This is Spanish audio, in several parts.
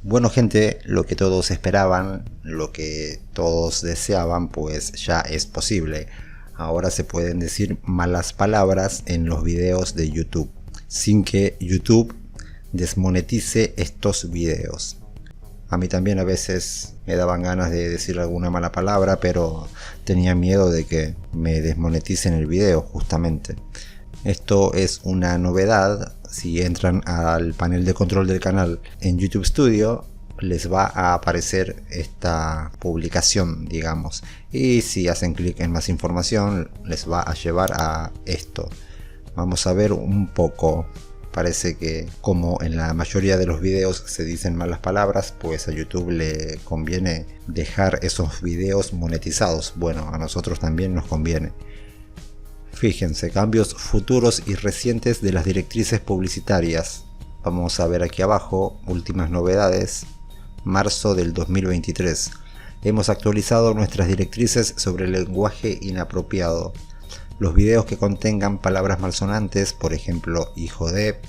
Bueno gente, lo que todos esperaban, lo que todos deseaban, pues ya es posible. Ahora se pueden decir malas palabras en los videos de YouTube, sin que YouTube desmonetice estos videos. A mí también a veces me daban ganas de decir alguna mala palabra, pero tenía miedo de que me desmoneticen el video justamente. Esto es una novedad. Si entran al panel de control del canal en YouTube Studio, les va a aparecer esta publicación, digamos. Y si hacen clic en más información, les va a llevar a esto. Vamos a ver un poco. Parece que como en la mayoría de los videos se dicen malas palabras, pues a YouTube le conviene dejar esos videos monetizados. Bueno, a nosotros también nos conviene. Fíjense, cambios futuros y recientes de las directrices publicitarias. Vamos a ver aquí abajo, últimas novedades, marzo del 2023. Hemos actualizado nuestras directrices sobre el lenguaje inapropiado. Los videos que contengan palabras malsonantes, por ejemplo, hijo de,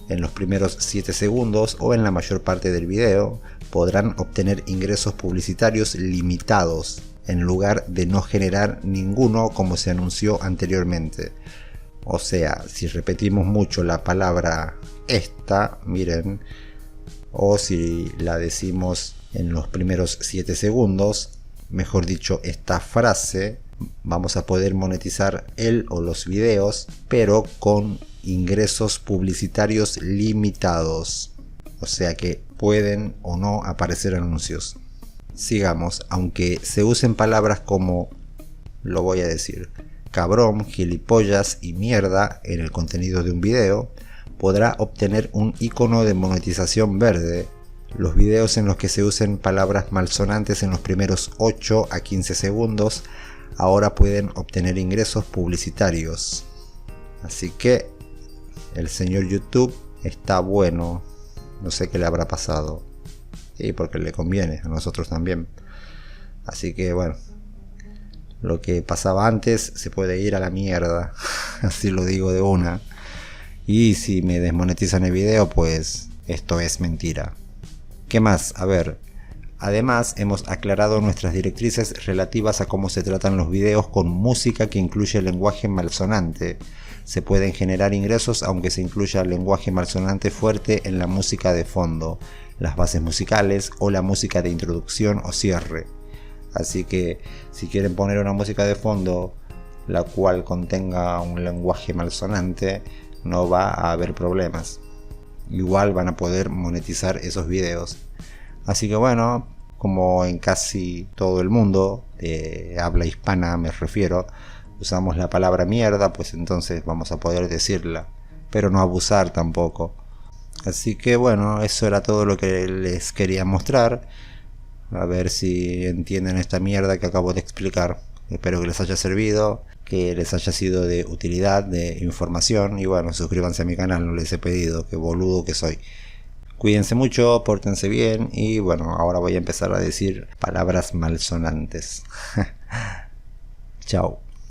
en los primeros 7 segundos o en la mayor parte del video, podrán obtener ingresos publicitarios limitados, en lugar de no generar ninguno como se anunció anteriormente. O sea, si repetimos mucho la palabra esta, miren, o si la decimos en los primeros 7 segundos, mejor dicho, esta frase, vamos a poder monetizar el o los videos, pero con ingresos publicitarios limitados. O sea que pueden o no aparecer anuncios. Sigamos, aunque se usen palabras como, lo voy a decir, cabrón, gilipollas y mierda en el contenido de un video, podrá obtener un icono de monetización verde. Los videos en los que se usen palabras malsonantes en los primeros 8 a 15 segundos ahora pueden obtener ingresos publicitarios. Así que el señor YouTube está bueno. No sé qué le habrá pasado. Sí, porque le conviene, a nosotros también. Así que bueno, lo que pasaba antes se puede ir a la mierda. Así lo digo de una. Y si me desmonetizan el video, pues esto es mentira. ¿Qué más? A ver. Además, hemos aclarado nuestras directrices relativas a cómo se tratan los videos con música que incluye lenguaje malsonante. Se pueden generar ingresos aunque se incluya lenguaje malsonante fuerte en la música de fondo, las bases musicales o la música de introducción o cierre. Así que si quieren poner una música de fondo la cual contenga un lenguaje malsonante, no va a haber problemas. Igual van a poder monetizar esos videos. Así que bueno, como en casi todo el mundo, de habla hispana me refiero, usamos la palabra mierda, pues entonces vamos a poder decirla, pero no abusar tampoco. Así que bueno, eso era todo lo que les quería mostrar. A ver si entienden esta mierda que acabo de explicar. Espero que les haya servido, que les haya sido de utilidad, de información. Y bueno, suscríbanse a mi canal, no les he pedido, qué boludo que soy. Cuídense mucho, pórtense bien y bueno, ahora voy a empezar a decir palabras malsonantes. Chao.